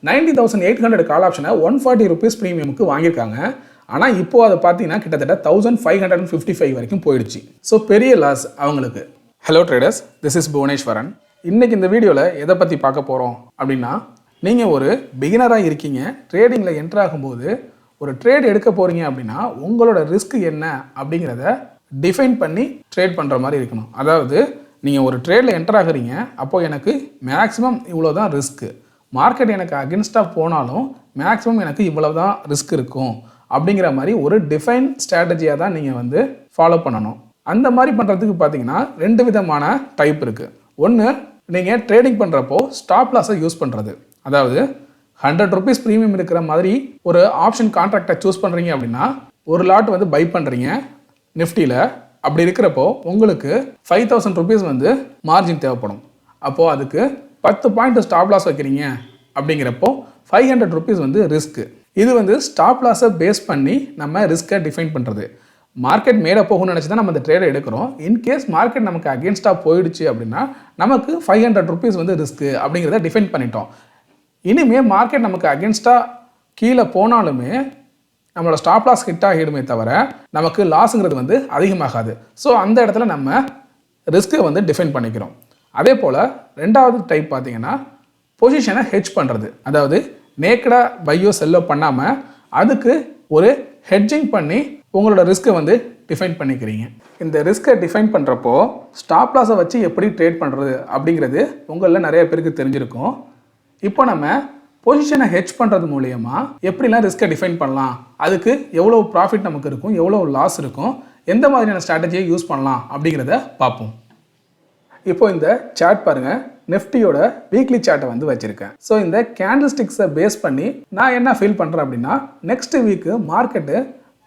90,800 கால் ஆப்ஷனை 140 ருபீஸ் ப்ரீமியமுக்கு வாங்கியிருக்காங்க. ஆனால் இப்போ அதை பார்த்தீங்கன்னா கிட்டத்தட்ட 1555 வரைக்கும் போயிடுச்சு. ஸோ பெரிய லாஸ் அவங்களுக்கு. Hello traders, this is Bhuvaneswaran. இன்றைக்கி இந்த வீடியோவில் எதை பற்றி பார்க்க போகிறோம் அப்படின்னா, நீங்கள் ஒரு பிகினராக இருக்கீங்க, ட்ரேடிங்கில் என்ட்ரு ஆகும்போது ஒரு ட்ரேட் எடுக்க போகிறீங்க அப்படின்னா உங்களோட ரிஸ்க் என்ன அப்படிங்கிறத டிஃபைன் பண்ணி ட்ரேட் பண்ணுற மாதிரி இருக்கணும். அதாவது நீங்கள் ஒரு ட்ரேடில் என்டர் ஆகுறீங்க, அப்போது எனக்கு மேக்ஸிமம் இவ்வளோ தான் ரிஸ்க்கு, மார்க்கெட் எனக்கு அகென்ஸ்டாக போனாலும் மேக்ஸிமம் எனக்கு இவ்வளோ தான் ரிஸ்க் இருக்கும் அப்படிங்கிற மாதிரி ஒரு டிஃபைன் ஸ்ட்ராட்டஜியாக தான் நீங்கள் ஃபாலோ பண்ணணும். அந்த மாதிரி பண்ணுறதுக்கு பார்த்தீங்கன்னா 2 விதமான டைப் இருக்குது. ஒன்று, நீங்கள் ட்ரேடிங் பண்ணுறப்போ ஸ்டாப் லாஸை யூஸ் பண்ணுறது. அதாவது 100 ருபீஸ் ப்ரீமியம் இருக்கிற மாதிரி ஒரு ஆப்ஷன் கான்ட்ராக்டை சூஸ் பண்ணுறீங்க அப்படின்னா ஒரு லாட் பை பண்ணுறீங்க நிஃப்டியில். அப்படி இருக்கிறப்போ உங்களுக்கு 5000 ருபீஸ் மார்ஜின் தேவைப்படும். அப்போது அதுக்கு 10 பாயிண்ட் ஸ்டாப் லாஸ் வைக்கிறீங்க அப்படிங்கிறப்போ 500 ருபீஸ் ரிஸ்க்கு. இது ஸ்டாப் லாஸை பேஸ் பண்ணி நம்ம ரிஸ்க்கை டிஃபைன் பண்ணுறது. மார்க்கெட் மேலே போகணும்னு நினச்சி தான் நம்ம இந்த ட்ரேடை எடுக்கிறோம். இன்கேஸ் மார்க்கெட் நமக்கு அகேன்ஸ்டாக போயிடுச்சு அப்படின்னா நமக்கு 500 ருபீஸ் ரிஸ்க்கு அப்படிங்கிறத டிஃபைன் பண்ணிட்டோம். இனிமேல் மார்க்கெட் நமக்கு அகேன்ஸ்டாக கீழே போனாலுமே நம்மளோட ஸ்டாப் லாஸ் ஹிட் ஆகிடுமே தவிர நமக்கு லாஸுங்கிறது அதிகமாகாது. ஸோ அந்த இடத்துல நம்ம ரிஸ்க்கை டிஃபைன் பண்ணிக்கிறோம். அதே போல் ரெண்டாவது டைப் பார்த்தீங்கன்னா பொசிஷனை ஹெட்ஜ் பண்ணுறது. அதாவது நேக்கடாக பையோ செல்லோ பண்ணாமல் அதுக்கு ஒரு ஹெட்ஜிங் பண்ணி உங்களோட ரிஸ்க்கை டிஃபைன் பண்ணிக்கிறீங்க. இந்த ரிஸ்க்கை டிஃபைன் பண்ணுறப்போ ஸ்டாப் லாஸை வச்சு எப்படி ட்ரேட் பண்ணுறது அப்படிங்கிறது உங்களில் நிறைய பேருக்கு தெரிஞ்சிருக்கும். இப்போ நம்ம பொசிஷனை ஹெட்ஜ் பண்ணுறது மூலயமா எப்படிலாம் ரிஸ்க்கை டிஃபைன் பண்ணலாம், அதுக்கு எவ்வளோ ப்ராஃபிட் நமக்கு இருக்கும், எவ்வளோ லாஸ் இருக்கும், எந்த மாதிரியான ஸ்ட்ராட்டஜியை யூஸ் பண்ணலாம் அப்படிங்கிறத பார்ப்போம். இப்போ இந்த சார்ட் பாருங்கள், நிஃப்டியோட வீக்லி சார்ட்டை வச்சுருக்கேன். ஸோ இந்த கேண்டில் ஸ்டிக்ஸை பேஸ் பண்ணி நான் என்ன ஃபீல் பண்ணுறேன் அப்படின்னா, நெக்ஸ்ட் வீக்கு மார்க்கெட்டு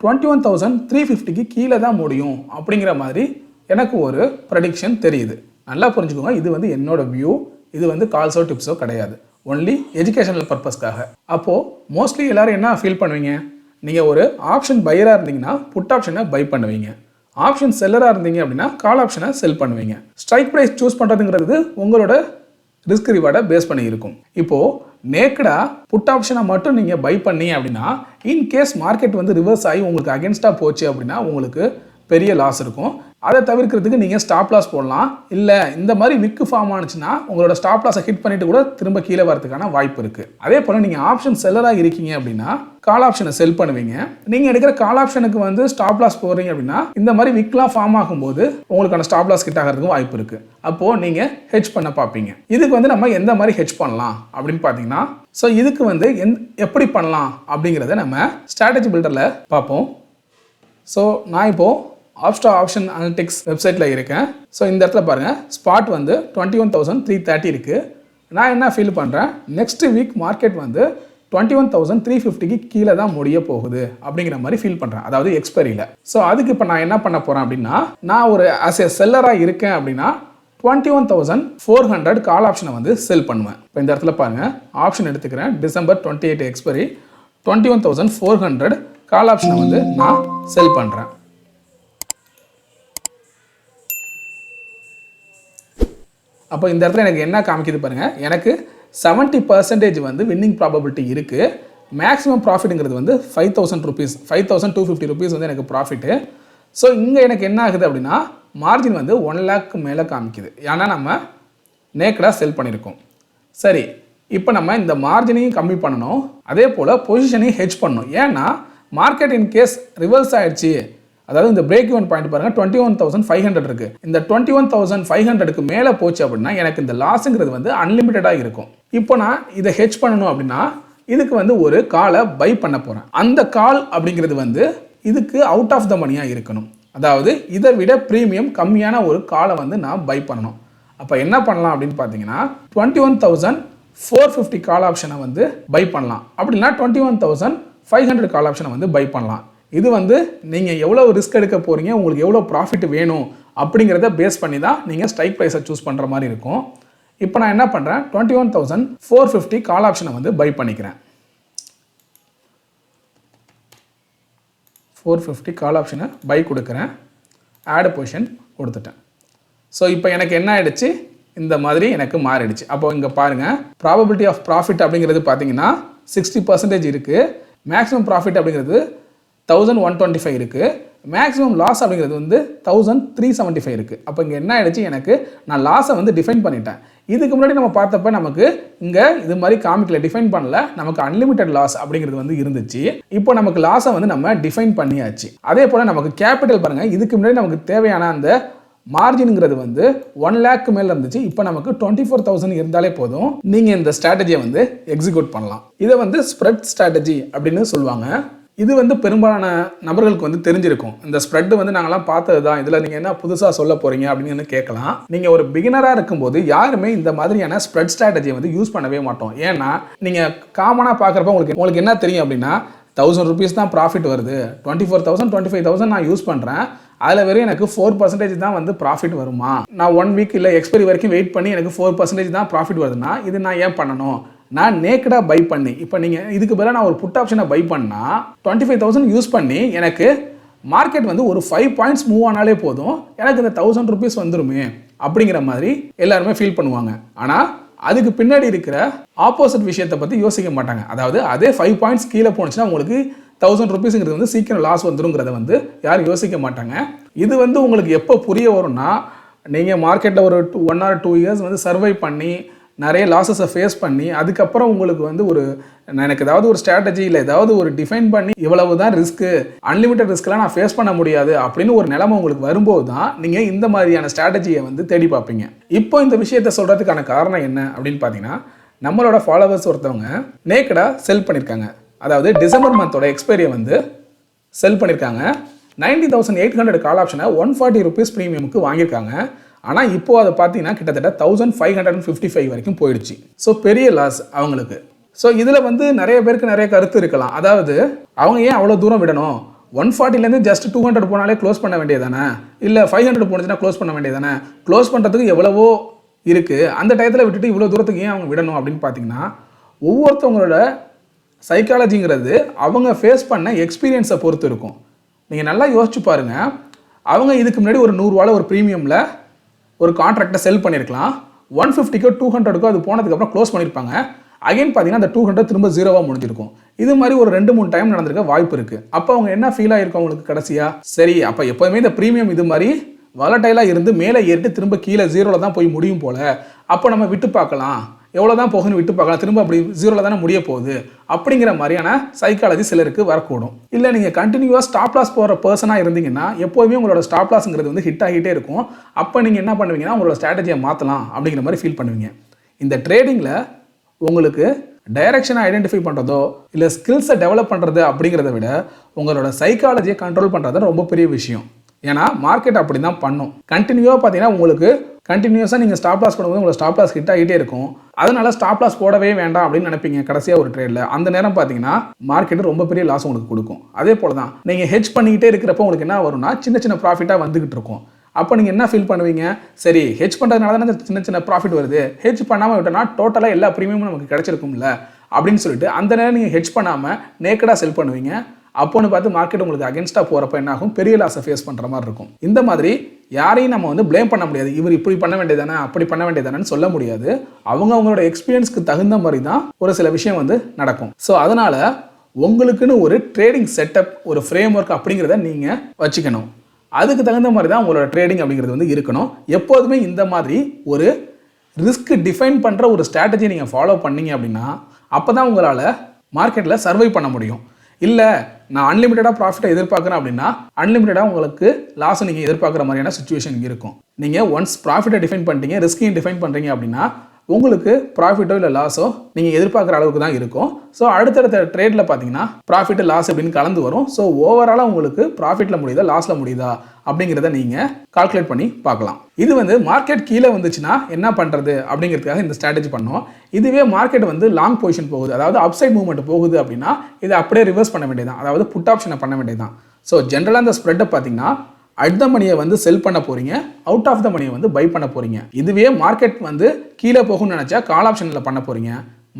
21,350க்கு கீழே தான் முடியும் அப்படிங்கிற மாதிரி எனக்கு ஒரு ப்ரெடிக்ஷன் தெரியுது. நல்லா புரிஞ்சுக்கோங்க, இது என்னோட வியூ, இது கால்ஸோ டிப்ஸோ கிடையாது, ஒன்லி எஜுகேஷனல் பர்பஸ்க்காக. அப்போது மோஸ்ட்லி எல்லோரும் என்ன ஃபீல் பண்ணுவீங்க, நீங்கள் ஒரு ஆப்ஷன் பையராக இருந்தீங்கன்னா புட் ஆப்ஷனை பை பண்ணுவீங்க, ஆப்ஷன் செல்லராக இருந்தீங்க அப்படின்னா கால் ஆப்ஷனை செல் பண்ணுவீங்க. ஸ்ட்ரைக் ப்ரைஸ் சூஸ் பண்ணுறதுங்கிறது உங்களோட ரிஸ்க் ரிவார்டை பேஸ் பண்ணி இருக்கும். இப்போது நேக்கடாக புட் ஆப்ஷனை மட்டும் நீங்கள் பை பண்ணீங்க அப்படின்னா இன்கேஸ் மார்க்கெட் ரிவர்ஸ் ஆகி உங்களுக்கு அகேன்ஸ்டாக போச்சு அப்படின்னா உங்களுக்கு பெரிய லாஸ் இருக்கும். அதை தவிர்க்கிறதுக்கு நீங்கள் ஸ்டாப் லாஸ் போடலாம். இல்லை இந்த மாதிரி விக்கு ஃபார்ம் ஆனிச்சுன்னா உங்களோட ஸ்டாப் லாஸை ஹிட் பண்ணிட்டு கூட திரும்ப கீழே வரதுக்கான வாய்ப்பு இருக்குது. அதே போல் நீங்கள் ஆப்ஷன் செல்லராக இருக்கீங்க அப்படின்னா கால் ஆப்ஷனை செல் பண்ணுவீங்க. நீங்கள் எடுக்கிற கால் ஆப்ஷனுக்கு ஸ்டாப் லாஸ் போடுறீங்க அப்படின்னா இந்த மாதிரி விக்லாம் ஃபார்ம் ஆகும்போது உங்களுக்கான ஸ்டாப் லாஸ் ஹிட் ஆகிறதுக்கும் வாய்ப்பு இருக்குது. அப்போது நீங்கள் ஹெட்ஜ் பண்ண பார்ப்பீங்க. இதுக்கு நம்ம எந்த மாதிரி ஹெட்ஜ் பண்ணலாம் அப்படின்னு பார்த்தீங்கன்னா, ஸோ இதுக்கு எப்படி பண்ணலாம் அப்படிங்கிறத நம்ம ஸ்ட்ராட்டஜி பில்டரில் பார்ப்போம். ஸோ நான் இப்போது ஆப்ஸ்டா ஆப்ஷன் அனலிட்டிக்ஸ் வெப்சைட்டில் இருக்கேன். ஸோ இந்த இடத்துல பாருங்கள், ஸ்பாட் 21,330 இருக்குது. நான் என்ன ஃபீல் பண்ணுறேன், நெக்ஸ்ட் வீக் மார்க்கெட் 21,350க்கு கீழே தான் முடிய போகுது அப்படிங்கிற மாதிரி ஃபீல் பண்ணுறேன், அதாவது எக்ஸ்பைரியில். ஸோ அதுக்கு இப்போ நான் என்ன பண்ண போகிறேன் அப்படின்னா, நான் ஒரு ஆஸ் ஏ செல்லராக இருக்கேன் அப்படின்னா 21,400 கால் ஆப்ஷனை செல் பண்ணுவேன். இப்போ இந்த இடத்துல பாருங்கள், ஆப்ஷன் எடுத்துக்கிறேன், டிசம்பர் 28 எக்ஸ்பைரி, 21,400 கால் ஆப்ஷனை நான் செல் பண்ணுறேன். அப்போ இந்த இடத்துல எனக்கு என்ன காமிக்குது பாருங்கள், எனக்கு 70% வின்னிங் ப்ராபபிலிட்டி இருக்குது. மேக்ஸிமம் ப்ராஃபிட்டுங்கிறது 5,000 ருபீஸ், 5,250 ருபீஸ் எனக்கு ப்ராஃபிட்டு. ஸோ இங்கே எனக்கு என்ன ஆகுது அப்படின்னா மார்ஜின் 1 லேக் மேலே காமிக்குது. ஏன்னா நம்ம நேக்கடாக செல் பண்ணியிருக்கோம். சரி, இப்போ நம்ம இந்த மார்ஜினையும் கம்மி பண்ணணும், அதே போல் பொசிஷனையும் ஹெட்ஜ் பண்ணணும். ஏன்னா மார்க்கெட் இன் கேஸ் ரிவர்ஸ் ஆகிடுச்சு, அதாவது இந்த பிரேக் ஈவன் பாயிண்ட் பாருங்கள் 21,500 இருக்குது. இந்த 21,500க்கு மேலே போச்சு அப்படின்னா எனக்கு இந்த லாஸுங்கிறது அன்லிமிட்டடாக இருக்கும். இப்போ நான் இதை ஹெட்ஜ் பண்ணணும் அப்படின்னா இதுக்கு ஒரு காலை பை பண்ண போகிறேன். அந்த கால் அப்படிங்கிறது இதுக்கு அவுட் ஆஃப் த மணியாக இருக்கணும். அதாவது இதை விட ப்ரீமியம் கம்மியான ஒரு காலை நான் பை பண்ணணும். அப்போ என்ன பண்ணலாம் அப்படின்னு பார்த்தீங்கன்னா 21,450 கால் ஆப்ஷனை பை பண்ணலாம். அப்படின்னா 21,500 கால் ஆப்ஷனை பை பண்ணலாம். இது நீங்கள் எவ்வளோ ரிஸ்க் எடுக்க போகிறீங்க, உங்களுக்கு எவ்வளோ ப்ராஃபிட் வேணும் அப்படிங்கிறத பேஸ் பண்ணி தான் நீங்கள் ஸ்ட்ரைக் ப்ரைஸை சூஸ் பண்ணுற மாதிரி இருக்கும். இப்போ நான் என்ன பண்ணுறேன், 21,450 கால் ஆப்ஷனை பை பண்ணிக்கிறேன். 450 கால் ஆப்ஷனை பை கொடுக்குறேன், ஆட் பொசிஷன் கொடுத்துட்டேன். ஸோ இப்போ எனக்கு என்ன ஆகிடுச்சு, இந்த மாதிரி எனக்கு மாறிடுச்சு. அப்போ இங்கே பாருங்கள், ப்ராபபிலிட்டி ஆஃப் ப்ராஃபிட் அப்படிங்கிறது பார்த்தீங்கன்னா 60% இருக்குது. மேக்ஸிமம் ப்ராஃபிட் அப்படிங்கிறது 1125 இருக்குது. மேக்ஸிமம் லாஸ் அப்படிங்கிறது வந்து 1375 இருக்குது. அப்போ இங்கே என்ன ஆயிடுச்சு, எனக்கு நான் லாஸை வந்து டிஃபைன் பண்ணிட்டேன். இதுக்கு முன்னாடி நம்ம பார்த்தப்ப நமக்கு இங்கே இது மாதிரி காமிக்கல, டிஃபைன் பண்ணல, நமக்கு அன்லிமிட்டட் லாஸ் அப்படிங்கிறது வந்து இருந்துச்சு. இப்போ நமக்கு லாஸை வந்து நம்ம டிஃபைன் பண்ணியாச்சு. அதே போல் நமக்கு கேபிட்டல் பாருங்கள், இதுக்கு முன்னாடி நமக்கு தேவையான அந்த மார்ஜின்ங்கிறது வந்து 1 lakh மேலே இருந்துச்சு. இப்போ நமக்கு 24,000 இருந்தாலே போதும், நீங்கள் இந்த ஸ்ட்ராட்டஜியை வந்து எக்ஸிக்யூட் பண்ணலாம். இதை வந்து ஸ்ப்ரெட் ஸ்ட்ராட்டஜி அப்படின்னு சொல்லுவாங்க. இது வந்து பெரும்பாலான நபர்களுக்கு வந்து தெரிஞ்சிருக்கும். இந்த ஸ்ப்ரெட் வந்து நாங்களாம் பார்த்தது தான், இதில் நீங்கள் என்ன புதுசாக சொல்ல போகிறீங்க அப்படின்னு கேட்கலாம். நீங்கள் ஒரு பிகினராக இருக்கும்போது யாருமே இந்த மாதிரியான ஸ்ப்ரெட் ஸ்ட்ராட்டஜியை வந்து யூஸ் பண்ணவே மாட்டோம். ஏன்னா நீங்கள் காமனாக பார்க்குறப்ப உங்களுக்கு என்ன தெரியும் அப்படின்னா, 1000 rupees தான் ப்ராஃபிட் வருது, 24,000 25,000 நான் யூஸ் பண்ணுறேன், அதில் வெறும் எனக்கு 4% தான் வந்து ப்ராஃபிட் வருமா, நான் 1 week இல்லை எக்ஸ்பைரி வரைக்கும் வெயிட் பண்ணி எனக்கு 4% தான் ப்ராஃபிட் வருதுன்னா இது நான் ஏன் பண்ணணும், நான் நேக்கடாக பை பண்ணி, இப்போ நீங்கள் இதுக்கு பதிலாக நான் ஒரு புட் ஆப்ஷனை பை பண்ணால் 25,000 யூஸ் பண்ணி எனக்கு மார்க்கெட் வந்து ஒரு 5 points மூவ் ஆனாலே போதும், எனக்கு இந்த 1000 rupees வந்துருமே அப்படிங்கிற மாதிரி எல்லாருமே ஃபீல் பண்ணுவாங்க. ஆனால் அதுக்கு பின்னாடி இருக்கிற ஆப்போசிட் விஷயத்தை பற்றி யோசிக்க மாட்டாங்க. அதாவது அதே 5 points கீழே போனுச்சுன்னா உங்களுக்கு 1000 rupeesங்கிறது வந்து சீக்கிரம் லாஸ் வந்துருங்கிறத வந்து யாரும் யோசிக்க மாட்டாங்க. இது வந்து உங்களுக்கு எப்போ புரிய வரும்னா, நீங்கள் மார்க்கெட்டில் ஒரு 1 or 2 years வந்து சர்வை பண்ணி நிறைய லாஸஸை ஃபேஸ் பண்ணி அதுக்கப்புறம் உங்களுக்கு வந்து எனக்கு ஏதாவது ஒரு ஸ்ட்ராட்டஜி இல்லை ஏதாவது ஒரு டிஃபைன் பண்ணி இவ்வளவு தான் ரிஸ்க்கு, அன்லிமிட்டட் ரிஸ்க்லாம் நான் ஃபேஸ் பண்ண முடியாது அப்படின்னு ஒரு நிலைமை உங்களுக்கு வரும்போது தான் நீங்கள் இந்த மாதிரியான ஸ்ட்ராட்டஜியை வந்து தேடி பார்ப்பீங்க. இப்போ இந்த விஷயத்தை சொல்கிறதுக்கான காரணம் என்ன அப்படின்னு பார்த்தீங்கன்னா, நம்மளோட ஃபாலோவர்ஸ் ஒருத்தவங்க நேக்கடாக செல் பண்ணியிருக்காங்க. அதாவது டிசம்பர் மந்தோட எக்ஸ்பைரியை வந்து செல் பண்ணியிருக்காங்க. 90,800 கால் ஆப்ஷனை 140 rupees ப்ரீமியமுக்கு வாங்கியிருக்காங்க. ஆனால் இப்போ அதை பார்த்தீங்கன்னா கிட்டத்தட்ட 1555 வரைக்கும் போயிடுச்சு. ஸோ பெரிய லாஸ் அவங்களுக்கு. ஸோ இதில் வந்து நிறைய பேருக்கு நிறைய கருத்து இருக்கலாம். அதாவது அவங்க ஏன் அவ்வளோ தூரம் விடணும், 140லேருந்து ஜஸ்ட் 200 போனாலே க்ளோஸ் பண்ண வேண்டியதானே, இல்லை 500 போனுச்சுன்னா க்ளோஸ் பண்ண வேண்டியதானே, க்ளோஸ் பண்ணுறதுக்கு எவ்வளவோ இருக்குது, அந்த டயத்தில் விட்டுட்டு இவ்வளோ தூரத்துக்கு ஏன் அவங்க விடணும் அப்படின்னு பார்த்தீங்கன்னா, ஒவ்வொருத்தவங்களோட சைக்காலஜிங்கிறது அவங்க ஃபேஸ் பண்ண எக்ஸ்பீரியன்ஸை பொறுத்து இருக்கும். நீங்கள் நல்லா யோசிச்சு பாருங்கள், அவங்க இதுக்கு முன்னாடி ஒரு 100 ரூபாவில் ஒரு ப்ரீமியமில் ஒரு கான்ட்ராக்டை செல் பண்ணியிருக்கலாம், 150க்கோ 200க்கோ அது போனதுக்கப்புறம் க்ளோஸ் பண்ணியிருப்பாங்க. அகைன் பார்த்தீங்கன்னா அந்த 200 திரும்ப 0வாக முடிஞ்சிருக்கும். இது மாதிரி ஒரு 2-3 டைம் நடந்திருக்க வாய்ப்பு இருக்குது. அப்போ அவங்க என்ன ஃபீல் ஆகிருக்கும் அவங்களுக்கு கடைசியாக, சரி அப்போ எப்போதுமே இந்த ப்ரீமியம் இது மாதிரி வாலட்டைலாக இருந்து மேலே ஏறிட்டு திரும்ப கீழே 0வில் தான் போய் முடியும் போல், அப்போ நம்ம விட்டு பார்க்கலாம், எவ்வளோ தான் போகுன்னு விட்டு பார்க்கலாம், திரும்ப அப்படி 0வில் தானே முடிய போகுது அப்படிங்கிற மாதிரியான சைக்காலஜி சிலருக்கு வரக்கூடும். இல்லை நீங்கள் கண்டினியூவாக ஸ்டாப் லாஸ் போகிற பர்சனாக இருந்தீங்கன்னா எப்போதுமே உங்களோட ஸ்டாப் லாஸ்ங்கிறது வந்து ஹிட் ஆகிட்டே இருக்கும். அப்போ நீங்கள் என்ன பண்ணுவீங்கன்னா உங்களோட ஸ்ட்ராட்டஜியை மாற்றலாம் அப்படிங்கிற மாதிரி ஃபீல் பண்ணுவீங்க. இந்த ட்ரேடிங்கில் உங்களுக்கு டைரக்ஷனை ஐடென்டிஃபை பண்ணுறதோ இல்லை ஸ்கில்ஸை டெவலப் பண்ணுறது அப்படிங்கிறத விட உங்களோட சைக்காலஜியை கண்ட்ரோல் பண்ணுறது ரொம்ப பெரிய விஷயம். ஏன்னா மார்க்கெட் அப்படி தான் பண்ணும். கண்டினியூவாக பார்த்தீங்கன்னா உங்களுக்கு கண்டினியூஸாக நீங்கள் ஸ்டாப் லாஸ் பண்ணும்போது உங்களோட ஸ்டாப் லாஸ் ஹிட் ஆகிட்டே இருக்கும். அதனால ஸ்டாப் லாஸ் போடவே வேண்டாம் அப்படின்னு நினைப்பீங்க கடைசியாக ஒரு ட்ரேடில். அந்த நேரம் பார்த்தீங்கன்னா மார்க்கெட் ரொம்ப பெரிய லாஸ் உங்களுக்கு கொடுக்கும். அதே போல் தான் நீங்கள் ஹெட்ஜ் பண்ணிக்கிட்டே இருக்கிறப்போ உங்களுக்கு என்ன வரும்னா சின்ன சின்ன ப்ராஃபிட்டாக வந்துகிட்டு இருக்கும். அப்போ நீங்கள் என்ன ஃபீல் பண்ணுவீங்க, சரி ஹெட்ஜ் பண்ணுறதுனால தானே சின்ன சின்ன ப்ராஃபிட் வருது, ஹெட்ஜ் பண்ணாமல் விட்டோன்னா டோட்டலாக எல்லா ப்ரீமியமும் நமக்கு கிடைச்சிருக்கும்ல அப்படின்னு சொல்லிட்டு அந்த நேரம் நீங்கள் ஹெட்ஜ் பண்ணாமல் நேக்கடாக செல் பண்ணுவீங்க. அப்போன்னு பார்த்து மார்க்கெட் உங்களுக்கு அகேன்ஸ்டாக போகிறப்ப என்ன ஆகும், பெரிய லாஸை ஃபேஸ் பண்ணுற மாதிரி இருக்கும். இந்த மாதிரி யாரையும் நம்ம வந்து ப்ளேம் பண்ண முடியாது, இவர் இப்படி பண்ண வேண்டியதானே அப்படி பண்ண வேண்டியதானு சொல்ல முடியாது. அவங்களோட எக்ஸ்பீரியன்ஸ்க்கு தகுந்த மாதிரி தான் ஒரு சில விஷயம் வந்து நடக்கும். ஸோ அதனால் உங்களுக்குன்னு ஒரு ட்ரேடிங் செட்டப், ஒரு ஃப்ரேம் ஒர்க் அப்படிங்கிறத நீங்கள் வச்சுக்கணும். அதுக்கு தகுந்த மாதிரி தான் உங்களோட ட்ரேடிங் அப்படிங்கிறது வந்து இருக்கணும். எப்போதுமே இந்த மாதிரி ஒரு ரிஸ்க் டிஃபைன் பண்ணுற ஒரு ஸ்ட்ராட்டஜி நீங்கள் ஃபாலோ பண்ணீங்க அப்படின்னா அப்போ தான் உங்களால் மார்க்கெட்டில் சர்வை பண்ண முடியும். இல்லை நான் அன்லிமிட்டடாக ப்ராஃபிட்டை எதிர்பார்க்குறேன் அப்படின்னா அன்லிமிட்டடாக உங்களுக்கு லாஸை நீங்கள் எதிர்பார்க்குற மாதிரியான சுச்சுவேஷன் இருக்கும். நீங்கள் ஒன்ஸ் ப்ராஃபிட்டை டிஃபைன் பண்ணிட்டீங்க, ரிஸ்கையும் டிஃபைன் பண்ணுறீங்க அப்படின்னா உங்களுக்கு ப்ராஃபிட்டோ இல்லை லாஸோ நீங்கள் எதிர்பார்க்குற அளவுக்கு தான் இருக்கும். ஸோ அடுத்தடுத்த ட்ரேடில் பார்த்தீங்கன்னா ப்ராஃபிட் லாஸ் அப்படின்னு கலந்து வரும். ஸோ ஓவராலாக உங்களுக்கு ப்ராஃபிட்டில் முடியுதா லாஸில் முடியுதா அப்படிங்கிறத நீங்கள் கால்குலேட் பண்ணி பார்க்கலாம். இது வந்து மார்க்கெட் கீழே வந்துச்சுன்னா என்ன பண்ணுறது அப்படிங்கிறதுக்காக இந்த ஸ்ட்ராட்டஜி பண்ணோம். இதுவே மார்க்கெட் வந்து லாங் பொசிஷன் போகுது, அதாவது அப்சைட் மூவ்மெண்ட் போகுது அப்படின்னா இதை அப்படியே ரிவர்ஸ் பண்ண வேண்டியதான், அதாவது புட் ஆப்ஷனை பண்ண வேண்டியதான். ஸோ ஜென்ரலாக இந்த ஸ்ப்ரெட்டை பார்த்தீங்கன்னா அட் த மணியை வந்து செல் பண்ண போகிறீங்க, அவுட் ஆஃப் த மணியை வந்து பை பண்ண போகிறீங்க. இதுவே மார்க்கெட் வந்து கீழே போகும்னு நினச்சா கால் ஆப்ஷனில் பண்ண போகிறீங்க,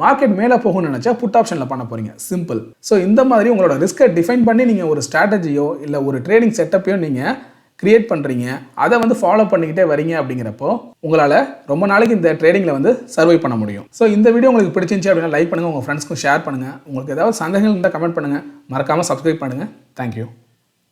மார்க்கெட் மேலே போகும்னு நினச்சா புட் ஆப்ஷனில் பண்ண போகிறீங்க. சிம்பிள். ஸோ இந்த மாதிரி உங்களோட ரிஸ்க்கை டிஃபைன் பண்ணி நீங்கள் ஒரு ஸ்ட்ராட்டஜியோ இல்லை ஒரு ட்ரேடிங் செட்டப்பையோ நீங்கள் கிரியேட் பண்ணுறீங்க, அதை வந்து ஃபாலோ பண்ணிக்கிட்டே வரீங்க அப்படிங்கிறப்போ உங்களால் ரொம்ப நாளைக்கு இந்த ட்ரேடிங்கில் வந்து சர்வை பண்ண முடியும். ஸோ இந்த வீடியோ உங்களுக்கு பிடிச்சிருந்துச்சு அப்படின்னா லைக் பண்ணுங்கள், உங்கள் ஃப்ரெண்ட்ஸ்க்கும் ஷேர் பண்ணுங்கள். உங்களுக்கு ஏதாவது சந்தேகங்கள் இருந்தால் கமெண்ட் பண்ணுங்கள். மறக்காமல் சப்ஸ்கிரைப் பண்ணுங்கள். தேங்க்யூ.